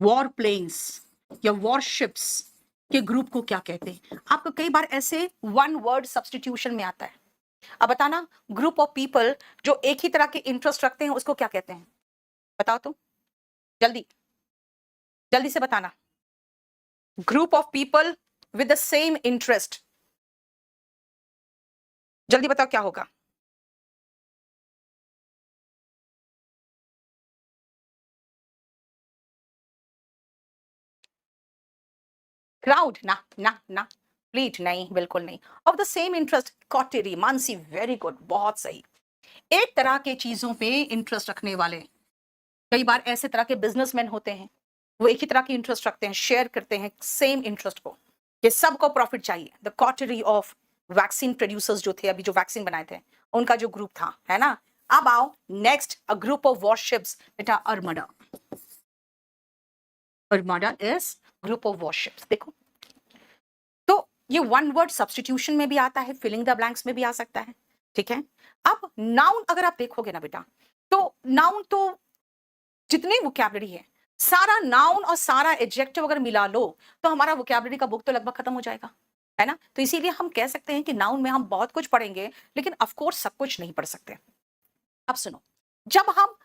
war planes या वॉरशिप्स के ग्रुप को क्या कहते हैं। आपको कई बार ऐसे वन वर्ड सब्स्टिट्यूशन में आता है। अब बताना, ग्रुप ऑफ पीपल जो एक ही तरह के इंटरेस्ट रखते हैं उसको क्या कहते हैं, बताओ तो, जल्दी जल्दी से बताना। Group of people with the same interest, जल्दी बताओ क्या होगा? क्राउड ना ना ना, प्लीट नहीं, बिल्कुल नहीं। Of the same interest, coterie, Mansi, very good, बहुत सही। एक तरह के चीजों पे इंटरेस्ट रखने वाले, कई बार ऐसे तरह के बिजनेसमैन होते हैं, वो एक ही तरह की इंटरेस्ट रखते हैं, शेयर करते हैं सेम इंटरेस्ट को, कि सबको प्रॉफिट चाहिए। The coterie of vaccine producers जो थे, अभी जो वैक्सीन बनाए थे, उनका जो ग्रुप था, है ना। अब आओ next, a group of warships, बेटा अर्मडा। अर्मडा इज ग्रुप ऑफ वॉरशिप्स। देखो तो ये वन वर्ड सब्स्टिट्यूशन में भी आता है, फिलिंग द ब्लैंक्स में भी आ सकता है, ठीक है। अब नाउन अगर आप देखोगे ना बेटा, तो नाउन तो जितनी वोकैबुलरी है, सारा नाउन और सारा एडजेक्टिव अगर मिला लो तो हमारा वोकैबुलरी का बुक तो लगभग खत्म हो जाएगा, है ना। तो इसीलिए हम कह सकते हैं कि नाउन में हम बहुत कुछ पढ़ेंगे, लेकिन ऑफ कोर्स सब कुछ नहीं पढ़ सकते। अब सुनो, जब हम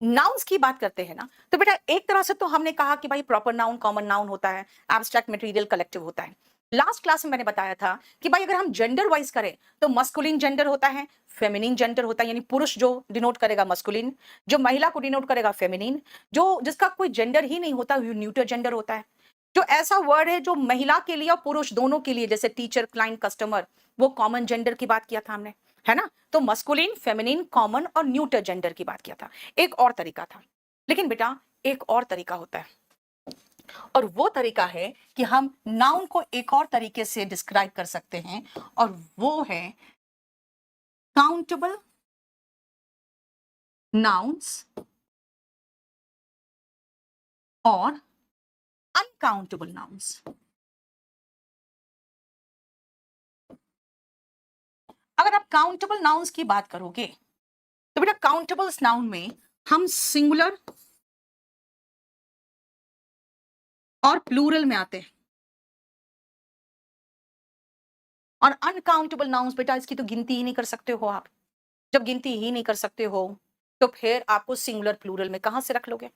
नाउन्स की बात करते हैं ना, तो बेटा एक तरह से तो हमने कहा कि भाई प्रॉपर नाउन, कॉमन नाउन होता है, एब्स्ट्रैक्ट मटेरियल कलेक्टिव होता है। लास्ट क्लास में मैंने बताया था कि भाई अगर हम जेंडर वाइज करें तो मस्कुलिन जेंडर होता है, फेमिनिन जेंडर होता है, यानी पुरुष जो डिनोट करेगा मस्कुलिन, जो महिला को डिनोट करेगा फेमिनिन, जो जिसका कोई जेंडर ही नहीं होता वो न्यूटर जेंडर होता है। जो ऐसा वर्ड है जो महिला के लिए और पुरुष दोनों के लिए, जैसे टीचर, क्लाइंट, कस्टमर, वो कॉमन जेंडर की बात किया था हमने, है ना। तो मस्कुलिन, फेमिनिन, कॉमन और न्यूटर जेंडर की बात किया था। एक और तरीका था, लेकिन बेटा एक और तरीका होता है, और वो तरीका है कि हम नाउन को एक और तरीके से डिस्क्राइब कर सकते हैं, और वो है काउंटेबल नाउन्स और अनकाउंटेबल नाउन्स। अगर आप काउंटेबल नाउन्स की बात करोगे तो बेटा काउंटेबल नाउन में हम सिंगुलर और प्लूरल में आते हैं, और अनकाउंटेबल नाउन्स बेटा इसकी तो गिनती ही नहीं कर सकते हो आप। जब गिनती ही नहीं कर सकते हो तो फिर आपको सिंगुलर प्लूरल में कहां से रख लोगे?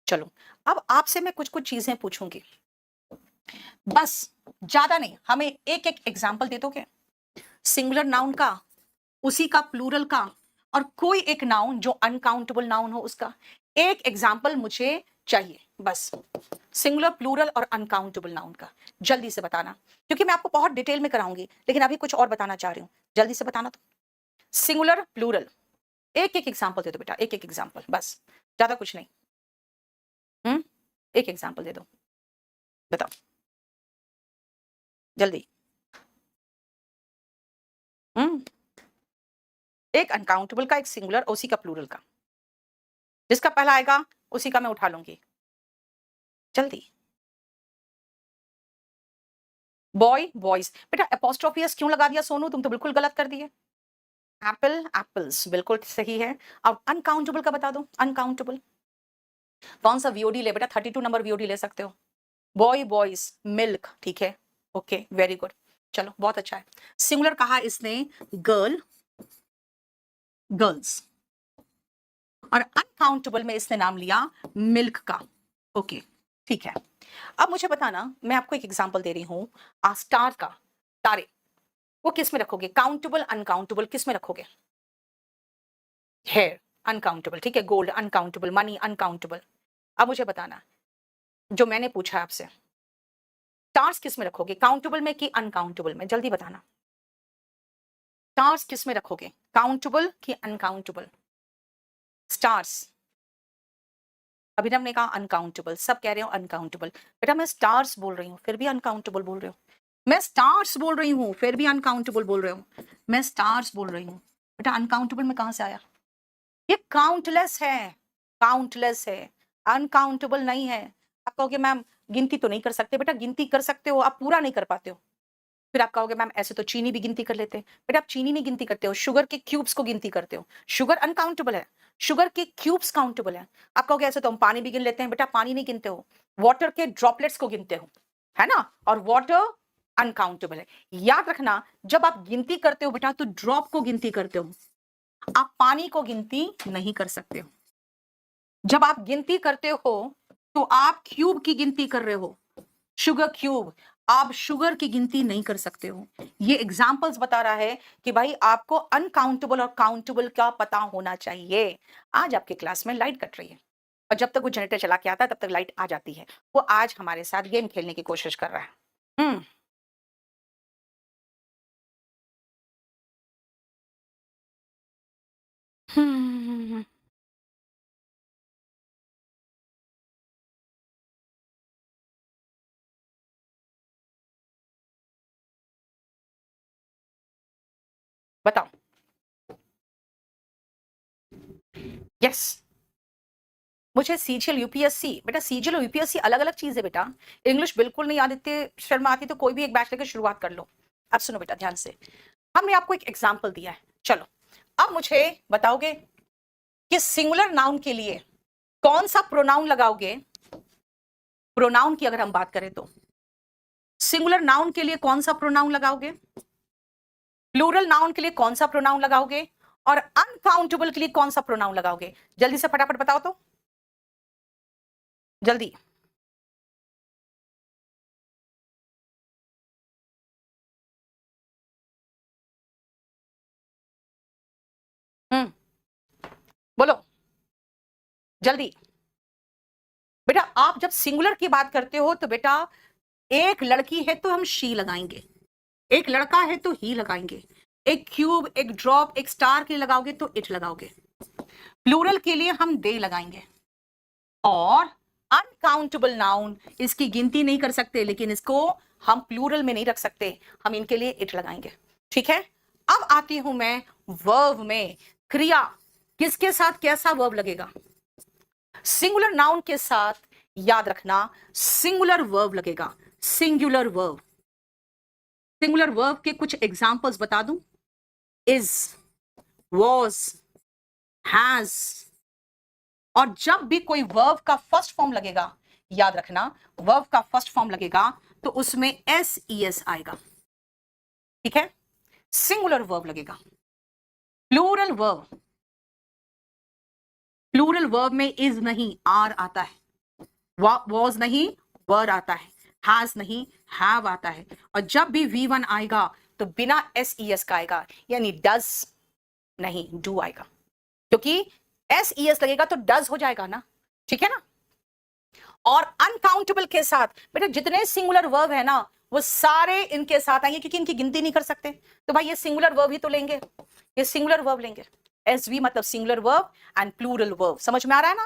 चलो अब आपसे मैं कुछ कुछ चीजें पूछूंगी, बस ज्यादा नहीं, हमें एक एक एग्जाम्पल दे दोगे, सिंगुलर नाउन का, उसी का प्लूरल का, और कोई एक नाउन जो अनकाउंटेबल नाउन हो उसका। एक एग्जाम्पल मुझे चाहिए बस, सिंगुलर, प्लूरल और अनकाउंटेबल नाउन का। जल्दी से बताना, क्योंकि मैं आपको बहुत डिटेल में कराऊंगी, लेकिन अभी कुछ और बताना चाह रही हूं, जल्दी से बताना। तो सिंगुलर, प्लूरल, एक एक एग्जाम्पल दे दो बेटा, एक एक एग्जाम्पल, बस ज्यादा कुछ नहीं। एक एग्जाम्पल दे दो, बताओ जल्दी। हम्म एक अनकाउंटेबल का, एक सिंगुलर, उसी का प्लूरल का, जिसका पहला आएगा उसी का मैं उठा लूंगी, जल्दी। बॉय, बॉयज, बेटा एपोस्ट्रोफी एस क्यों लगा दिया सोनू, तुम तो बिल्कुल गलत कर दिए। एप्पल, एप्पल्स, बिल्कुल सही है। अब अनकाउंटेबल का बता दो, अनकाउंटेबल कौन सा वीओडी ले बेटा, 32 नंबर वीओडी ले सकते हो। बॉय, बॉयज, मिल्क, ठीक है, ओके वेरी गुड, चलो बहुत अच्छा है। सिंगुलर कहा इसने गर्ल, गर्ल्स, और अनकाउंटेबल में इसने नाम लिया मिल्क का, ओके ठीक है। अब मुझे बताना, मैं आपको एक एग्जांपल दे रही हूं, स्टार का, तारे, वो किस में रखोगे, काउंटेबल, अनकाउंटेबल, किस में रखोगे? हेयर अनकाउंटेबल, ठीक है। Gold uncountable, money uncountable. अब मुझे बताना, जो मैंने पूछा आपसे, स्टार्स किस में रखोगे, काउंटेबल में कि अनकाउंटेबल में? जल्दी बताना, स्टार्स किस में रखोगे, काउंटेबल कि अनकाउंटेबल? स्टार्स, अभिनव ने कहा अनकाउंटेबल, सब कह रहे हो अनकाउंटेबल। बेटा मैं स्टार्स बोल रही हूँ फिर भी अनकाउंटेबल बोल रहे हो, मैं स्टार्स बोल रही हूँ फिर भी अनकाउंटेबल बोल रहे हो, मैं स्टार्स बोल रही हूँ। बेटा अनकाउंटेबल में कहां से आया? ये काउंटलेस है, काउंटलेस है, अनकाउंटेबल नहीं है। आप कहोगे मैम गिनती तो नहीं कर सकते, बेटा गिनती कर सकते हो, आप पूरा नहीं कर पाते हो। फिर आप कहोगे मैम ऐसे तो चीनी भी गिनती कर लेते हैं, बेटा आप चीनी नहीं गिनती करते हो, शुगर के क्यूब्स को गिनती करते हो। शुगर अनकाउंटेबल है, शुगर के क्यूब्स काउंटेबल है। आप कहोगे ऐसे तो हम पानी भी गिन लेते हैं, बेटा पानी नहीं गिनते हो, वाटर के ड्रॉपलेट्स को गिनते हो, है ना, और वाटर अनकाउंटेबल है। याद रखना, जब आप गिनती करते हो बेटा तो ड्रॉप को गिनती करते हो, आप पानी को गिनती नहीं कर सकते हो। जब आप गिनती करते हो तो आप क्यूब की गिनती कर रहे हो, शुगर क्यूब। आप शुगर की गिनती नहीं कर सकते हो। ये एग्जाम्पल्स बता रहा है कि भाई आपको अनकाउंटेबल और काउंटेबल का पता होना चाहिए। आज आपकी क्लास में लाइट कट रही है और जब तक वो जनरेटर चला के आता है तब तक लाइट आ जाती है। वो आज हमारे साथ गेम खेलने की कोशिश कर रहा है। हम्म हम्म, बताओ। यस, मुझे सीजीएल यूपीएससी, बेटा सीजीएल और यूपीएससी अलग अलग चीज है बेटा। इंग्लिश बिल्कुल नहीं आदित्य शर्मा आती तो कोई भी एक बैच लेकर शुरुआत कर लो। अब सुनो बेटा ध्यान से, हमने आपको एक एग्जाम्पल दिया है। चलो अब मुझे बताओगे कि सिंगुलर नाउन के लिए कौन सा प्रोनाउन लगाओगे। प्रोनाउन की अगर हम बात करें तो सिंगुलर नाउन के लिए कौन सा प्रोनाउन लगाओगे, प्लूरल नाउन के लिए कौन सा प्रोनाउन लगाओगे, और अनकाउंटेबल के लिए कौन सा प्रोनाउन लगाओगे। जल्दी से फटाफट बताओ तो, जल्दी। हम्म, बोलो जल्दी। बेटा आप जब सिंगुलर की बात करते हो तो बेटा एक लड़की है तो हम शी लगाएंगे, एक लड़का है तो ही लगाएंगे, एक क्यूब, एक ड्रॉप, एक स्टार के लिए लगाओगे तो इट लगाओगे। प्लूरल के लिए हम दे लगाएंगे। और अनकाउंटेबल नाउन, इसकी गिनती नहीं कर सकते लेकिन इसको हम प्लूरल में नहीं रख सकते, हम इनके लिए इट लगाएंगे। ठीक है, अब आती हूं मैं वर्ब में। क्रिया किसके साथ कैसा वर्ब लगेगा। सिंगुलर नाउन के साथ याद रखना सिंगुलर वर्ब लगेगा, सिंगुलर वर्ब। सिंगुलर वर्ब के कुछ एग्जांपल्स बता दूं। Is, was, has. और जब भी कोई वर्ब का फर्स्ट फॉर्म लगेगा, याद रखना वर्ब का फर्स्ट फॉर्म लगेगा तो उसमें एस ई एस आएगा। ठीक है, सिंगुलर वर्ब लगेगा। प्लूरल वर्ब, प्लूरल वर्ब में इज नहीं आर आता है, वॉज नहीं वर आता है, हैज नहीं हैव आता है। और जब भी V1 आएगा तो बिना एस ई एस का आएगा, यानी डज नहीं डू आएगा, क्योंकि एस ई एस लगेगा तो डज हो जाएगा ना। ठीक है ना। और अनकाउंटेबल के साथ बेटा जितने सिंगुलर वर्ब है ना वो सारे इनके साथ आएंगे, क्योंकि इनकी गिनती नहीं कर सकते। तो भाई ये सिंगुलर वर्ब ही तो लेंगे, ये सिंगुलर वर्ब लेंगे। एस वी मतलब singular verb and plural verb, समझ में आ रहा है ना।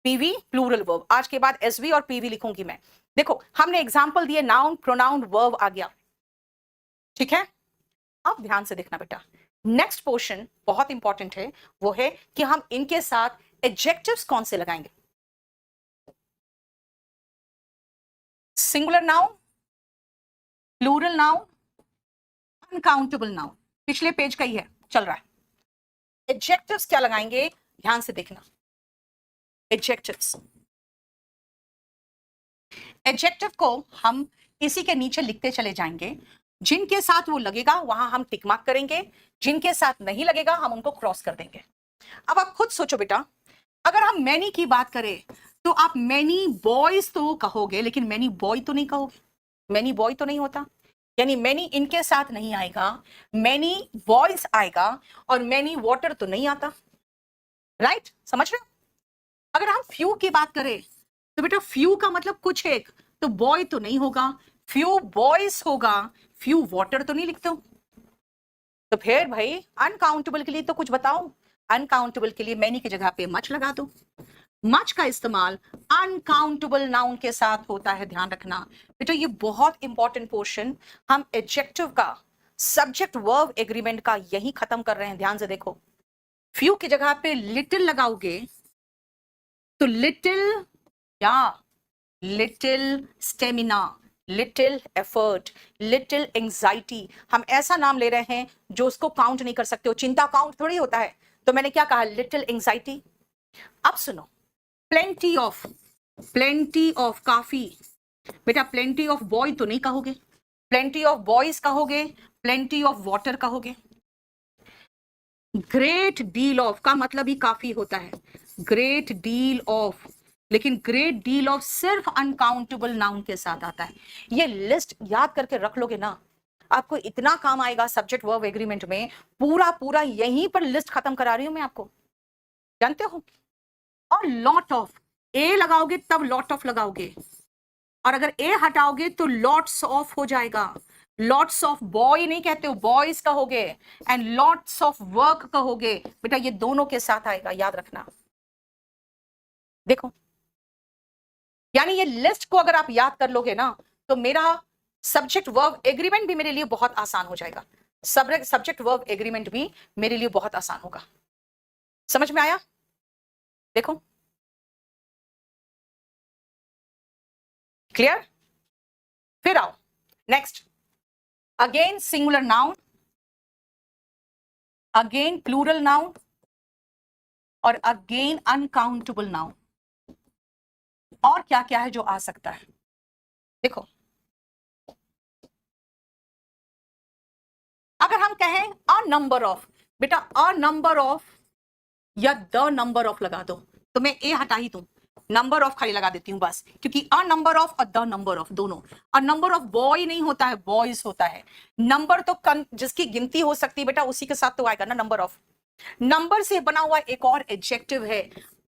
पीवी प्लूरल वर्ब, आज के बाद एसवी और पीवी लिखूंगी मैं। देखो हमने एग्जांपल दिए, नाउन प्रोनाउन वर्ब आ गया। ठीक है, अब ध्यान से देखना बेटा, नेक्स्ट पोर्शन बहुत इंपॉर्टेंट है, वो है कि हम इनके साथ एडजेक्टिव्स कौन से लगाएंगे। Singular noun, plural noun, uncountable noun, पिछले पेज का ही है चल रहा है। एडजेक्टिव्स क्या लगाएंगे, ध्यान से देखना। एडजेक्टिव्स, एडजेक्टिव को हम इसी के नीचे लिखते चले जाएंगे। जिनके साथ वो लगेगा वहां हम टिक मार्क करेंगे, जिनके साथ नहीं लगेगा हम उनको क्रॉस कर देंगे। अब आप खुद सोचो बेटा, अगर हम मैनी की बात करें तो आप मैनी बॉयज तो कहोगे लेकिन मैनी बॉय तो नहीं कहोगे, मैनी बॉय तो नहीं होता, यानी मैनी इनके साथ नहीं आएगा, मैनी बॉयज आएगा, और मैनी वाटर तो नहीं आता। राइट, समझ रहे हो। अगर हम फ्यू की बात करें तो बेटा फ्यू का मतलब कुछ एक, तो बॉय तो नहीं होगा, फ्यू बॉयज होगा, फ्यू वाटर तो नहीं लिखते हो। तो फिर भाई अनकाउंटेबल के लिए तो कुछ बताओ। अनकाउंटेबल के लिए मैनी की जगह पे मच लगा दो। मच का इस्तेमाल अनकाउंटेबल नाउन के साथ होता है, ध्यान रखना बेटा, ये बहुत इंपॉर्टेंट पोर्शन हम एडजेक्टिव का सब्जेक्ट वर्ब एग्रीमेंट का यही खत्म कर रहे हैं। ध्यान से देखो, फ्यू की जगह पे लिटिल लगाओगे तो लिटिल या little stamina, little effort, little anxiety, हम ऐसा नाम ले रहे हैं जो उसको काउंट नहीं कर सकते हो। चिंता काउंट थोड़ी होता है, तो मैंने क्या कहा, लिटिल एंजाइटी। अब सुनो, प्लेंटी ऑफ, प्लेंटी ऑफ काफी, बेटा प्लेंटी ऑफ बॉय तो नहीं कहोगे, प्लेंटी ऑफ बॉयज कहोगे, प्लेंटी ऑफ वाटर कहोगे। ग्रेट डील ऑफ का मतलब ही काफी होता है, ग्रेट डील ऑफ, लेकिन ग्रेट डील ऑफ सिर्फ अनकाउंटेबल नाउन के साथ आता है। ये लिस्ट याद करके रख लोगे ना, आपको इतना काम आएगा सब्जेक्ट वर्ब एग्रीमेंट में। पूरा पूरा यहीं पर लिस्ट खत्म करा रही हूं मैं आपको, जानते हो। और लॉट ऑफ, ए लगाओगे तब लॉट ऑफ लगाओगे, और अगर ए हटाओगे तो लॉट्स ऑफ हो जाएगा। लॉट्स ऑफ बॉय नहीं कहते हो, बॉयज कहोगे, एंड लॉट्स ऑफ वर्क कहोगे। बेटा ये दोनों के साथ आएगा, याद रखना। देखो, यानी ये लिस्ट को अगर आप याद कर लोगे ना, तो मेरा सब्जेक्ट वर्ब एग्रीमेंट भी मेरे लिए बहुत आसान हो जाएगा। सब्जेक्ट वर्ब एग्रीमेंट भी मेरे लिए बहुत आसान होगा। समझ में आया? देखो, क्लियर? फिर आओ next, again singular noun, again plural noun, और अगेन अनकाउंटेबल नाउन। और क्या क्या है जो आ सकता है? देखो, अगर हम कहें अ नंबर ऑफ, बेटा अ नंबर ऑफ या द नंबर ऑफ लगा दो, तो मैं ए हटा ही दूं, नंबर ऑफ खाली लगा देती हूं बस, क्योंकि अ नंबर ऑफ और द नंबर ऑफ दोनों। अ नंबर ऑफ बॉय नहीं होता है, बॉयज होता है। नंबर तो जिसकी गिनती हो सकती है बेटा उसी के साथ तो आएगा ना नंबर ऑफ। नंबर से बना हुआ एक और एडजेक्टिव है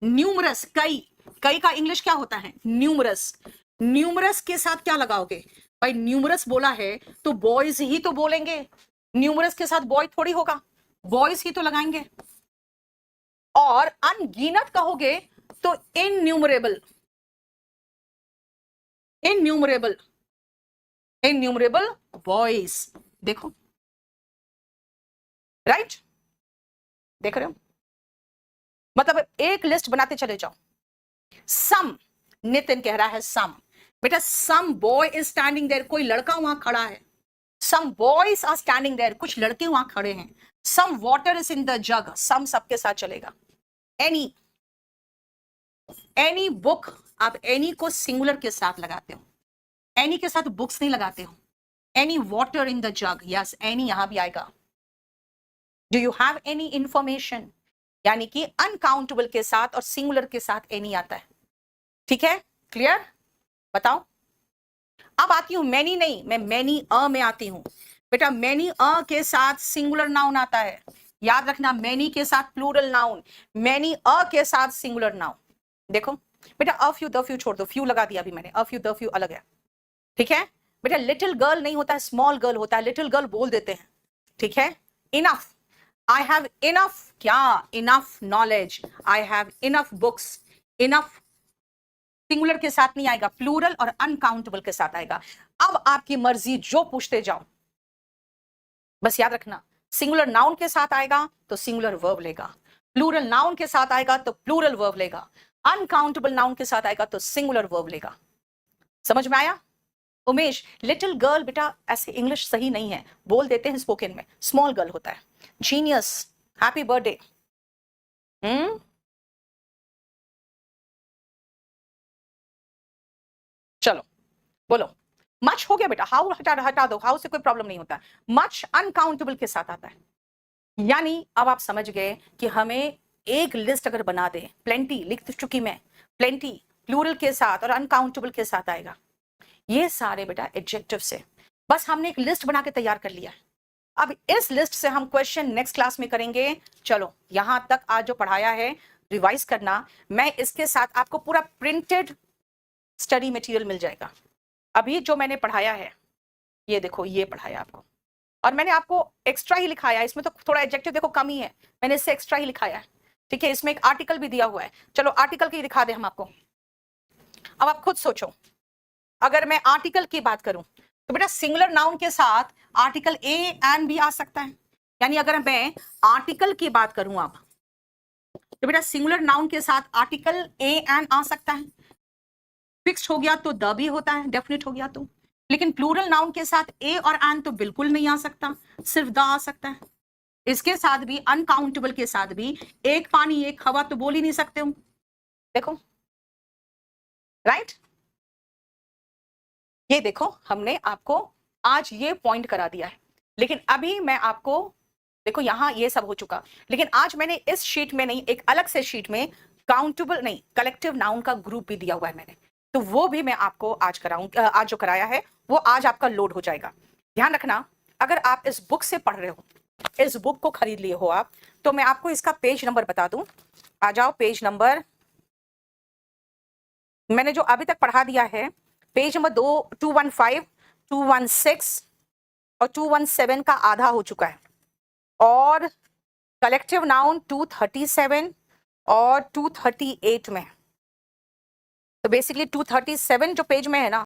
न्यूमरस, कई। कई का इंग्लिश क्या होता है? न्यूमरस। न्यूमरस के साथ क्या लगाओगे भाई? न्यूमरस बोला है तो बॉयज ही तो बोलेंगे, न्यूमरस के साथ बॉय थोड़ी होगा, बॉयज ही तो लगाएंगे। और अनगिनत कहोगे तो इनन्यूमरेबल, इनन्यूमरेबल, इनन्यूमरेबल बॉयज। देखो, राइट? देख रहे हो? मतलब एक लिस्ट बनाते चले जाओ। सम, नितिन कह रहा है सम, बेटा some boy is standing there, कोई लड़का वहां खड़ा है। Some boys are standing there, कुछ लड़के वहां खड़े हैं। Some water is in the jug, some सबके साथ चलेगा। एनी, एनी बुक, आप एनी को सिंगुलर के साथ लगाते हो, एनी के साथ बुक्स नहीं लगाते हो। Any water in the jug, yes any यहां भी आएगा। Do you have any information, यानी कि अनकाउंटेबल के साथ और सिंगुलर के साथ एनी आता है। ठीक है, क्लियर? बताओ। अब आती हूं मैनी, नहीं मैं मैनी अ में आती हूं। बेटा मैनी अ के साथ सिंगुलर नाउन आता है, याद रखना। मैनी के साथ प्लूरल नाउन, मैनी अ के साथ सिंगुलर नाउन। देखो बेटा, अ फ्यू द फ्यू छोड़ दो, फ्यू लगा दिया अभी मैंने, अ फ्यू द फ्यू अलग है। ठीक है बेटा, लिटिल गर्ल नहीं होता है, स्मॉल गर्ल होता है। लिटिल गर्ल बोल देते हैं, ठीक है। इनफ, आई हैव इनफ, क्या? Enough knowledge, I have enough books. Enough singular के साथ नहीं आएगा, प्लूरल और अनकाउंटेबल के साथ आएगा। अब आपकी मर्जी, जो पूछते जाओ, बस याद रखना। सिंगुलर नाउन के साथ आएगा तो सिंगुलर वर्ब लेगा, प्लूरल नाउन के साथ आएगा तो प्लूरल वर्ब लेगा, अनकाउंटेबल नाउन के साथ आएगा तो सिंगुलर वर्ब लेगा। समझ में आया? उमेश, लिटिल गर्ल बेटा ऐसे इंग्लिश सही नहीं है, बोल देते हैं स्पोकन में, स्मॉल गर्ल होता है। Genius, happy birthday. चलो बोलो। मच हो गया बेटा, हाउ हटा दो, हाउ से कोई प्रॉब्लम नहीं होता। मच अनकाउंटेबल के साथ आता है, यानी अब आप समझ गए कि हमें एक लिस्ट अगर बना दे, प्लेंटी लिख चुकी मैं, प्लेंटी प्लूरल के साथ और अनकाउंटेबल के साथ आएगा। ये सारे बेटा एडजेक्टिव से बस हमने एक लिस्ट बना के तैयार कर लिया है। अब इस लिस्ट से हम क्वेश्चन नेक्स्ट क्लास में करेंगे। चलो यहां तक आज जो पढ़ाया है रिवाइज करना, मैं इसके साथ आपको पूरा प्रिंटेड स्टडी मटेरियल मिल जाएगा। अभी जो मैंने पढ़ाया है, ये देखो, ये पढ़ाया आपको, और मैंने आपको एक्स्ट्रा ही लिखाया है। इसमें तो थोड़ा एडजेक्टिव देखो कम ही है, मैंने इससे एक्स्ट्रा ही लिखाया है। ठीक है, इसमें एक आर्टिकल भी दिया हुआ है। चलो आर्टिकल की दिखा दे हम आपको। अब आप खुद सोचो, अगर मैं आर्टिकल की बात करूं तो बेटा सिंगुलर नाउन के साथ आर्टिकल ए एन भी आ सकता है। यानी अगर मैं आर्टिकल की बात करूं अब, तो बेटा सिंगुलर नाउन के साथ आर्टिकल ए एन आ सकता है। फिक्स्ड हो गया तो द भी होता है, डेफिनेट हो गया तो। लेकिन प्लूरल नाउन के साथ ए और एन तो बिल्कुल नहीं आ सकता, सिर्फ द आ सकता है। इसके साथ भी, अनकाउंटेबल के साथ भी, एक पानी एक हवा तो बोल ही नहीं सकते हो। देखो, राइट? ये देखो, हमने आपको आज ये पॉइंट करा दिया है। लेकिन अभी मैं आपको, देखो यहां ये सब हो चुका, लेकिन आज मैंने इस शीट में नहीं, एक अलग से शीट में काउंटेबल नहीं, कलेक्टिव नाउन का ग्रुप भी दिया हुआ है मैंने, तो वो भी मैं आपको आज आज जो कराया है वो आज आपका लोड हो जाएगा। ध्यान रखना, अगर आप इस बुक से पढ़ रहे हो, इस बुक को खरीद लिए हो आप, तो मैं आपको इसका पेज नंबर बता दूं। आ जाओ, पेज नंबर मैंने जो अभी तक पढ़ा दिया है, पेज नंबर 215, 216 और 217 का आधा हो चुका है, और कलेक्टिव नाउन 237 और 238 में। तो बेसिकली 237 जो पेज में है ना,